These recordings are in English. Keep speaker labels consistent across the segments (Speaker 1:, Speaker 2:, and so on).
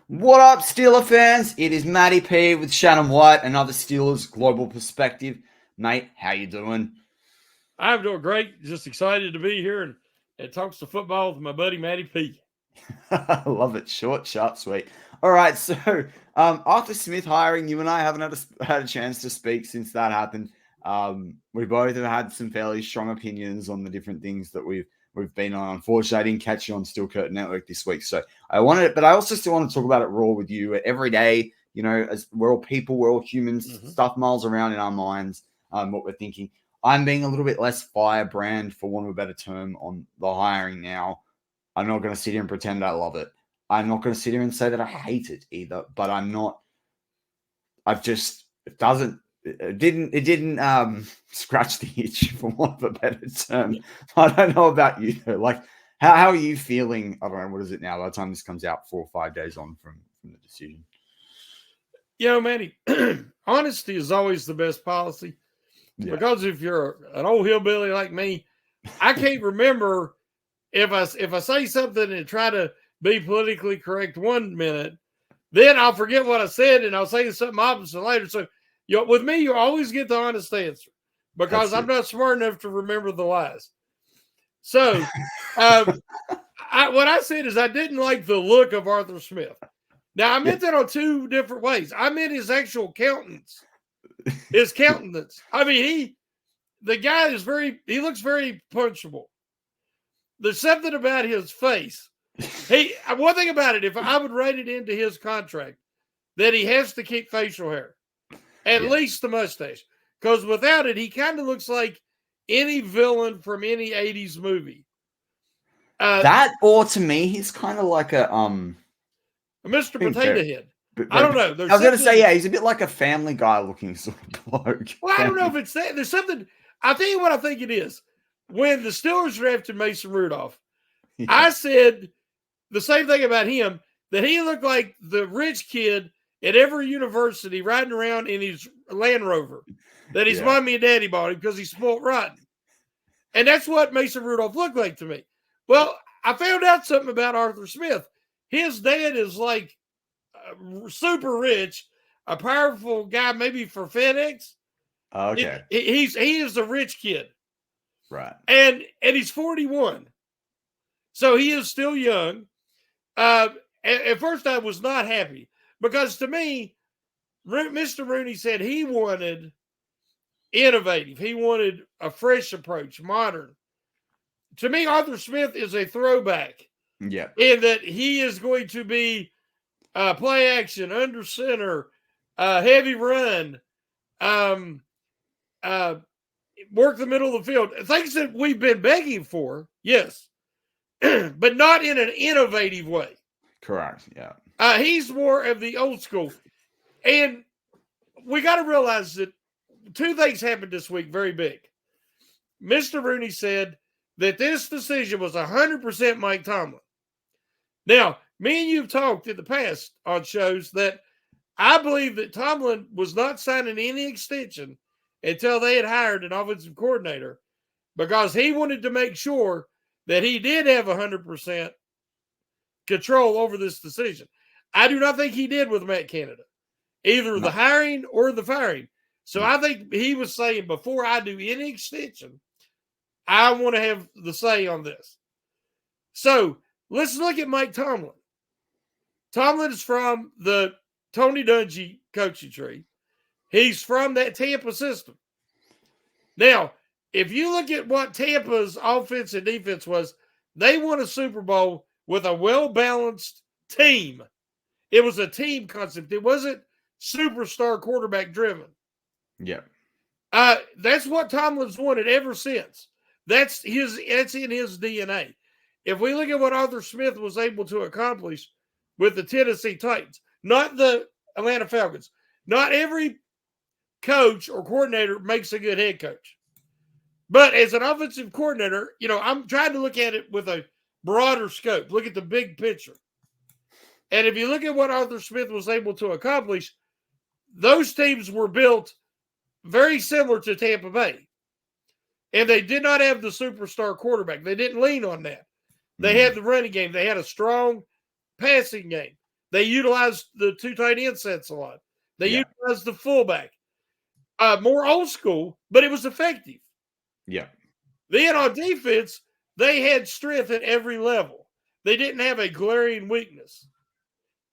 Speaker 1: What up, Steeler fans? It is Matty P with Shannon White, another Steelers global perspective. Mate, how you doing?
Speaker 2: I'm doing great. Just excited to be here and talk some football with my buddy Matty P.
Speaker 1: I love it. Short, sharp, sweet. All right, so Arthur Smith hiring, you and I haven't had a chance to speak since that happened. We both have had some fairly strong opinions on the different things that we've been on. Unfortunately, I didn't catch you on Steel Curtain Network this week, so I wanted, but I also still want to talk about it raw with you every day. You know, as we're all people, we're all humans. Stuff miles around in our minds. What we're thinking. I'm being a little bit less firebrand, for want of a better term, on the hiring now. I'm not going to sit here and pretend I love it. I'm not going to sit here and say that I hate it either, but I'm not. I've just it didn't scratch the itch, for want of a better term. I don't know about you though. Like, how are you feeling? I don't know, what is it now? By the time this comes out, 4 or 5 days on from the decision.
Speaker 2: You know, Matty, honesty is always the best policy. Yeah. Because if you're an old hillbilly like me, I can't remember if I say something and try to be politically correct 1 minute, then I'll forget what I said and I'll say something opposite later. So, with me, you always get the honest answer because I'm not smart enough to remember the lies. So, what I said is I didn't like the look of Arthur Smith. Now, I meant that on two different ways. I meant his actual countenance. His countenance. I mean, the guy he looks very punchable. There's something about his face. One thing about it, if I would write it into his contract, that he has to keep facial hair, at least the mustache, because without it, he kind of looks like any villain from any 80s movie.
Speaker 1: That, or to me, he's kind of like a
Speaker 2: Mr. Potato Head.
Speaker 1: But
Speaker 2: I don't know.
Speaker 1: I was going to say, he's a bit like a Family Guy looking sort of bloke.
Speaker 2: Well, I don't know if it's that. There's something. I'll tell you what I think it is. When the Steelers drafted Mason Rudolph, I said the same thing about him, that he looked like the rich kid at every university riding around in his Land Rover that his mommy and daddy bought him because he's spoiled rotten. And that's what Mason Rudolph looked like to me. Well, I found out something about Arthur Smith. His dad is like super rich, a powerful guy, maybe for FedEx.
Speaker 1: Okay.
Speaker 2: He is a rich kid.
Speaker 1: Right.
Speaker 2: And he's 41. So he is still young. At first, I was not happy because to me, Mr. Rooney said he wanted innovative. He wanted a fresh approach, modern. To me, Arthur Smith is a throwback.
Speaker 1: Yeah.
Speaker 2: In that he is going to be play action, under center, heavy run, work the middle of the field. Things that we've been begging for, yes, but not in an innovative way.
Speaker 1: Correct, yeah.
Speaker 2: He's more of the old school. And we got to realize that two things happened this week very big. Mr. Rooney said that this decision was 100% Mike Tomlin. Now, me and you've talked in the past on shows that I believe that Tomlin was not signing any extension until they had hired an offensive coordinator because he wanted to make sure that he did have 100% control over this decision. I do not think he did with Matt Canada, either the hiring or the firing. So I think he was saying, before I do any extension, I want to have the say on this. So let's look at Mike Tomlin. Tomlin is from the Tony Dungy coaching tree. He's from that Tampa system. Now, if you look at what Tampa's offense and defense was, they won a Super Bowl with a well-balanced team. It was a team concept. It wasn't superstar quarterback driven.
Speaker 1: Yeah.
Speaker 2: That's what Tomlin's wanted ever since. That's in his DNA. If we look at what Arthur Smith was able to accomplish with the Tennessee Titans, not the Atlanta Falcons, not every coach or coordinator makes a good head coach. But as an offensive coordinator, I'm trying to look at it with a broader scope. Look at the big picture. And if you look at what Arthur Smith was able to accomplish, those teams were built very similar to Tampa Bay. And they did not have the superstar quarterback. They didn't lean on that. They had the running game. They had a strong passing game. They utilized the two tight end sets a lot. They utilized the fullback. More old school, but it was effective.
Speaker 1: Yeah.
Speaker 2: Then on defense, they had strength at every level. They didn't have a glaring weakness.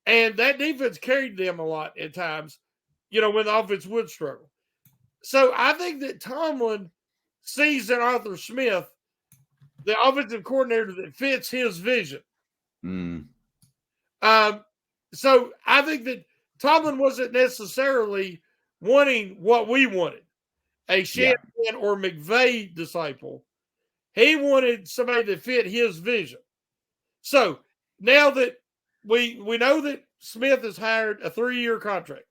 Speaker 2: And that defense carried them a lot at times, when the offense would struggle. So I think that Tomlin sees in Arthur Smith the offensive coordinator that fits his vision. So I think that Tomlin wasn't necessarily wanting what we wanted, a Shanahan or McVay disciple. He wanted somebody that fit his vision. So now that we know that Smith has hired a 3-year contract,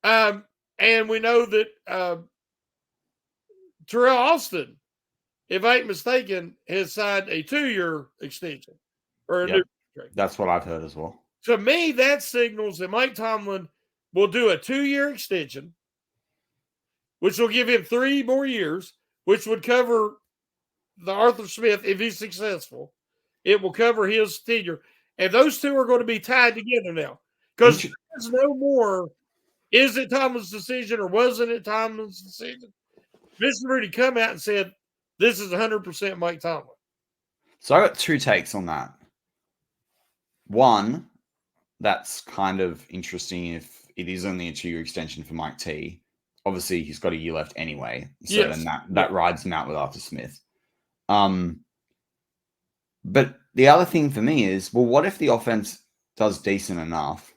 Speaker 2: and we know that Terrell Austin, if I ain't mistaken, has signed a 2-year extension or a new contract.
Speaker 1: That's what I've heard as well.
Speaker 2: To me, that signals that Mike Tomlin will do a 2-year extension, which will give him 3 more years, which would cover the Arthur Smith if he's successful. It will cover his tenure. And those two are going to be tied together now. Because there's no more, is it Tomlin's decision or wasn't it Tomlin's decision? Mr. Rudy come out and said, this is 100% Mike Tomlin.
Speaker 1: So I got 2 takes on that. One, that's kind of interesting if it is only a 2-year extension for Mike T. Obviously, he's got a year left anyway. So then that rides him out with Arthur Smith. But the other thing for me is, well, what if the offense does decent enough?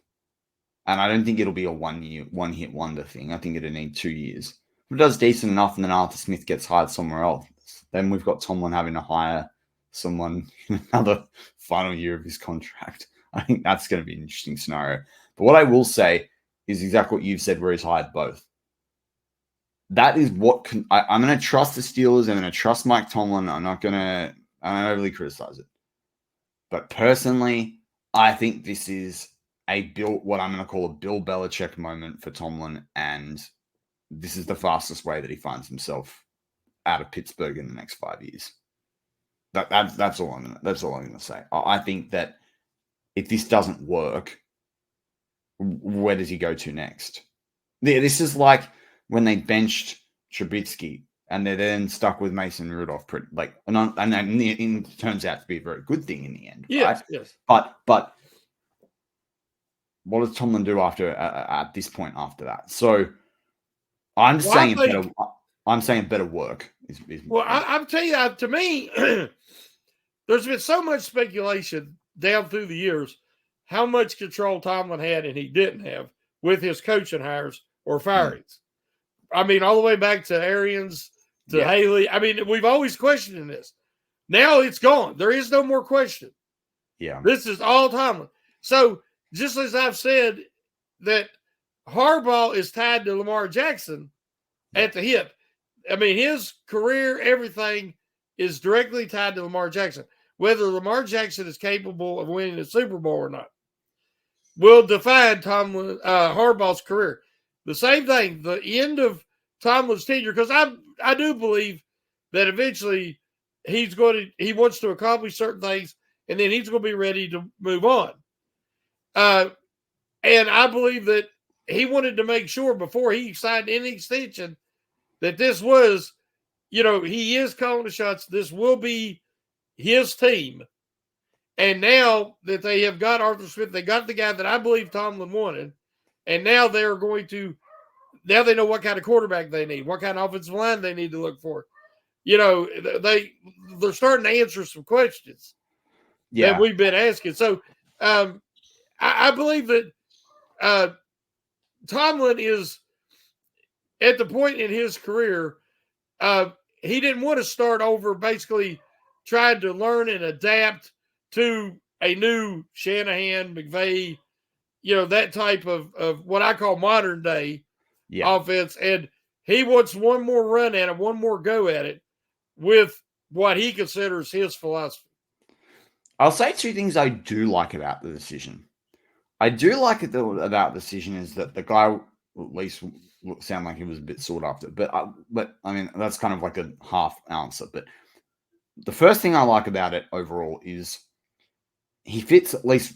Speaker 1: And I don't think it'll be a one-hit wonder thing. I think it'll need 2 years. If it does decent enough and then Arthur Smith gets hired somewhere else, then we've got Tomlin having to hire someone in another final year of his contract. I think that's going to be an interesting scenario. But what I will say is exactly what you've said, where he's hired both. That is what I'm going to trust the Steelers. I'm going to trust Mike Tomlin. I'm not overly criticize it. But personally, I think this is what I'm going to call a Bill Belichick moment for Tomlin, and this is the fastest way that he finds himself out of Pittsburgh in the next 5 years. That's all I'm going to say. I think that if this doesn't work, where does he go to next? This is like when they benched Trubisky and they're then stuck with Mason Rudolph. And it turns out to be a very good thing in the end.
Speaker 2: Yes,
Speaker 1: right?
Speaker 2: yes.
Speaker 1: But what does Tomlin do at this point after that? So I'm saying better work.
Speaker 2: I'm telling you, to me, there's been so much speculation down through the years how much control Tomlin had and he didn't have with his coaching hires or firings. I mean, all the way back to Arians, to Haley. I mean, we've always questioned this. Now it's gone. There is no more question.
Speaker 1: Yeah.
Speaker 2: This is all Tomlin. So just as I've said that Harbaugh is tied to Lamar Jackson at the hip. I mean, his career, everything is directly tied to Lamar Jackson. Whether Lamar Jackson is capable of winning a Super Bowl or not will define Harbaugh's career. The same thing, the end of Tomlin's tenure, because I do believe that eventually he wants to accomplish certain things, and then he's going to be ready to move on. And I believe that he wanted to make sure before he signed any extension that this was, he is calling the shots. This will be his team. And now that they have got Arthur Smith, they got the guy that I believe Tomlin wanted. And now they know what kind of quarterback they need, what kind of offensive line they need to look for. They're starting to answer some questions that we've been asking. So I believe that Tomlin is at the point in his career, he didn't want to start over, basically trying to learn and adapt to a new Shanahan, McVay, that type of what I call modern day offense. And he wants one more run at it, one more go at it with what he considers his philosophy.
Speaker 1: I'll say 2 things I do like about the decision. I do like about the decision is that the guy at least sound like he was a bit sought after. But I mean, that's kind of like a half answer. But the first thing I like about it overall is he fits at least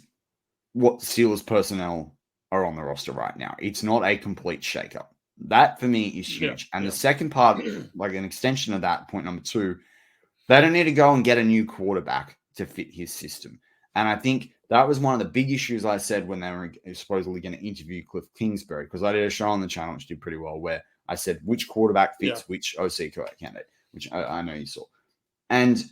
Speaker 1: what Steelers personnel are on the roster right now. It's not a complete shakeup. That for me is huge. And the second part, like an extension of that, point number 2, they don't need to go and get a new quarterback to fit his system. And I think that was one of the big issues I said when they were supposedly going to interview Cliff Kingsbury, because I did a show on the channel which did pretty well, where I said which quarterback fits which OC candidate, which I know you saw. And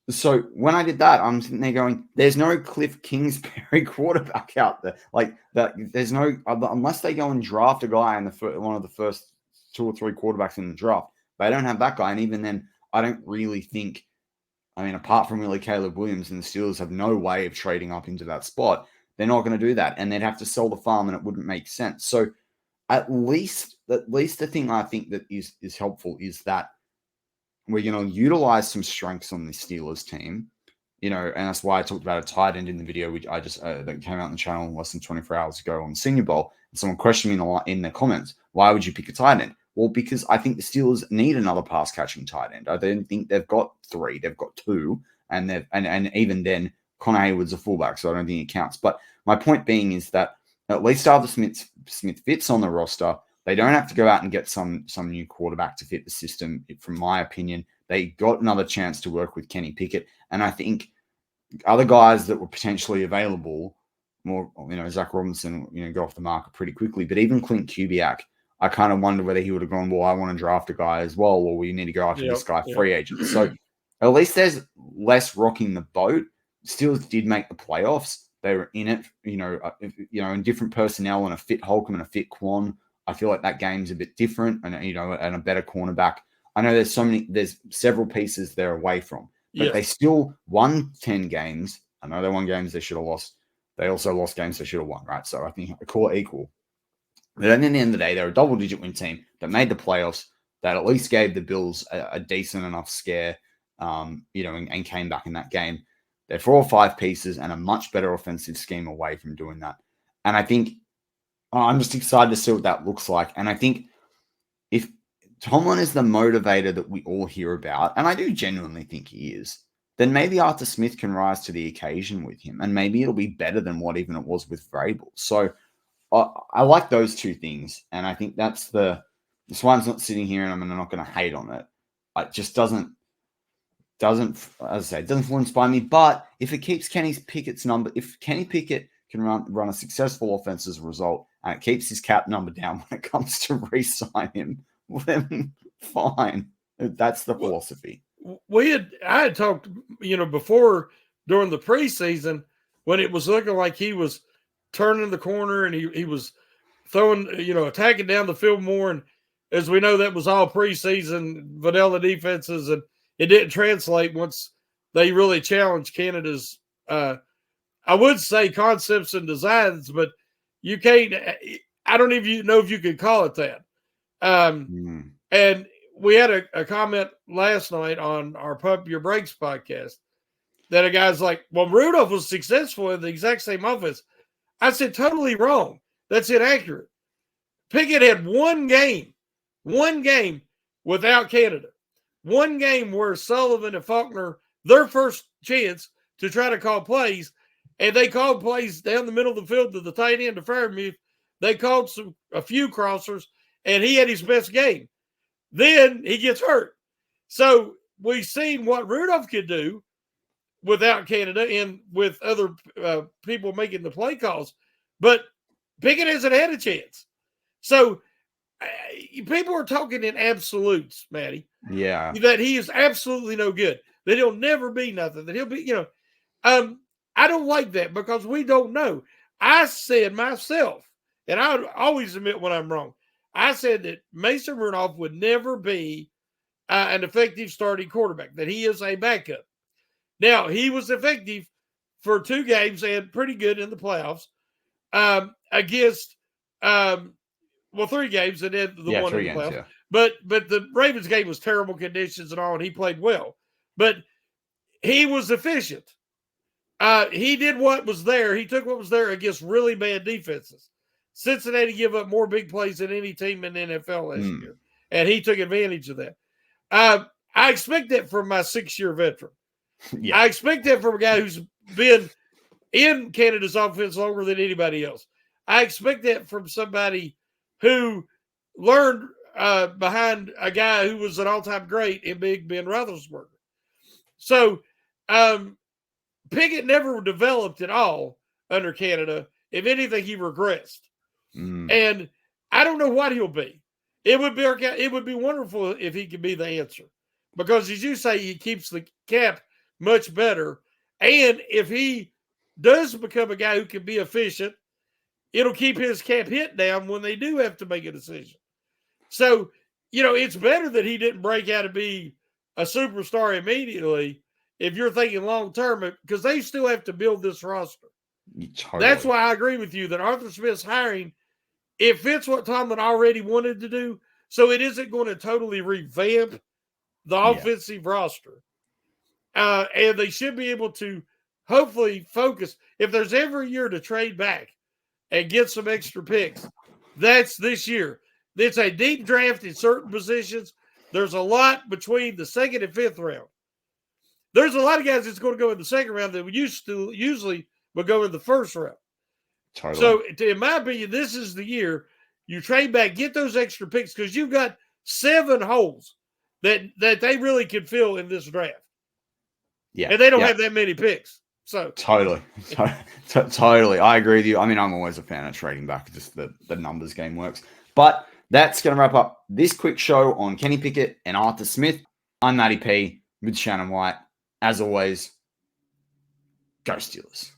Speaker 1: so when I did that, I'm sitting there going, there's no Cliff Kingsbury quarterback out there. Like that, there's no, unless they go and draft a guy in one of the first 2 or 3 quarterbacks in the draft. They don't have that guy. And even then, I don't really think, I mean, apart from really Caleb Williams, and the Steelers have no way of trading up into that spot, they're not going to do that. And they'd have to sell the farm and it wouldn't make sense. So at least the thing I think that is helpful is that we're going to utilize some strengths on the Steelers team, and that's why I talked about a tight end in the video, which I just that came out on the channel less than 24 hours ago on the Senior Bowl. And someone questioned me in the comments, why would you pick a tight end? Well, because I think the Steelers need another pass catching tight end. I don't think they've got 3; they've got 2, and even then, Connor Hayward's a fullback, so I don't think it counts. But my point being is that at least Arthur Smith fits on the roster. They don't have to go out and get some new quarterback to fit the system. From my opinion, they got another chance to work with Kenny Pickett, and I think other guys that were potentially available, more, Zach Robinson, go off the market pretty quickly. But even Clint Kubiak, I kind of wonder whether he would have gone, well, I want to draft a guy as well, or we need to go after this guy free agent. So at least there's less rocking the boat. Steelers did make the playoffs. They were in it, in different personnel and a fit Holcomb and a fit Quan. I feel like that game's a bit different and a better cornerback. I know there's several pieces they're away from, but they still won 10 games. I know they won games they should have lost. They also lost games they should have won, right? So I think I call it equal. But at the end of the day, they're a double-digit win team that made the playoffs, that at least gave the Bills a decent enough scare, and came back in that game. They're 4 or 5 pieces and a much better offensive scheme away from doing that. And I think I'm just excited to see what that looks like. And I think if Tomlin is the motivator that we all hear about, and I do genuinely think he is, then maybe Arthur Smith can rise to the occasion with him, and maybe it'll be better than what even it was with Vrabel. So I like those 2 things, and I think that's this one's not sitting here, and I'm not going to hate on it. It just doesn't, as I say, it doesn't inspire me. But if it keeps Kenny Pickett's number, if Kenny Pickett can run a successful offense as a result, and it keeps his cap number down when it comes to re-sign him, then fine. That's the philosophy.
Speaker 2: I had talked, before during the preseason when it was looking like he was turning the corner and he was throwing, attacking down the field more. And as we know, that was all preseason vanilla defenses, and it didn't translate once they really challenged Canada's, I would say, concepts and designs, but you can't, I don't even know if you could call it that. And we had a comment last night on our Pump Your Brakes podcast that a guy's like, well, Rudolph was successful in the exact same offense. I said, totally wrong. That's inaccurate. Pickett had one game without Canada. One game where Sullivan and Faulkner, their first chance to try to call plays, and they called plays down the middle of the field to the tight end to Fairmuth. They called a few crossers, and he had his best game. Then he gets hurt. So we've seen what Rudolph could do without Canada and with other people making the play calls. But Pickett hasn't had a chance. So people are talking in absolutes, Matty.
Speaker 1: Yeah.
Speaker 2: That he is absolutely no good. That he'll never be nothing. That he'll be, I don't like that because we don't know. I said myself, and I always admit when I'm wrong, I said that Mason Rudolph would never be an effective starting quarterback, that he is a backup. Now, he was effective for 2 games and pretty good in the playoffs against, 3 games and then the one in the playoffs. Yeah. But the Ravens game was terrible conditions and all, and he played well. But he was efficient. He did what was there. He took what was there against really bad defenses. Cincinnati gave up more big plays than any team in the NFL last year, and he took advantage of that. I expect that from my 6-year veteran. Yeah. I expect that from a guy who's been in Canada's offense longer than anybody else. I expect that from somebody who learned behind a guy who was an all-time great in Big Ben Roethlisberger. So Pickett never developed at all under Canada. If anything, he regressed. And I don't know what he'll be. It would be wonderful if he could be the answer, because as you say, he keeps the cap much better. And if he does become a guy who can be efficient, it'll keep his cap hit down when they do have to make a decision. So, it's better that he didn't break out to be a superstar immediately if you're thinking long-term, because they still have to build this roster.
Speaker 1: Totally.
Speaker 2: That's why I agree with you that Arthur Smith's hiring, it fits what Tomlin already wanted to do, so it isn't going to totally revamp the offensive roster. And they should be able to hopefully focus. If there's ever a year to trade back and get some extra picks, that's this year. It's a deep draft in certain positions. There's a lot between the second and fifth round. There's a lot of guys that's going to go in the second round that usually would go in the first round.
Speaker 1: Totally.
Speaker 2: So, in my opinion, this is the year you trade back, get those extra picks, because you've got 7 holes that they really could fill in this draft.
Speaker 1: Yeah.
Speaker 2: And they don't have that many picks. So
Speaker 1: totally. Totally. I agree with you. I mean, I'm always a fan of trading back. Just the numbers game works. But that's going to wrap up this quick show on Kenny Pickett and Arthur Smith. I'm Matty P with Shannon White. As always, go Steelers.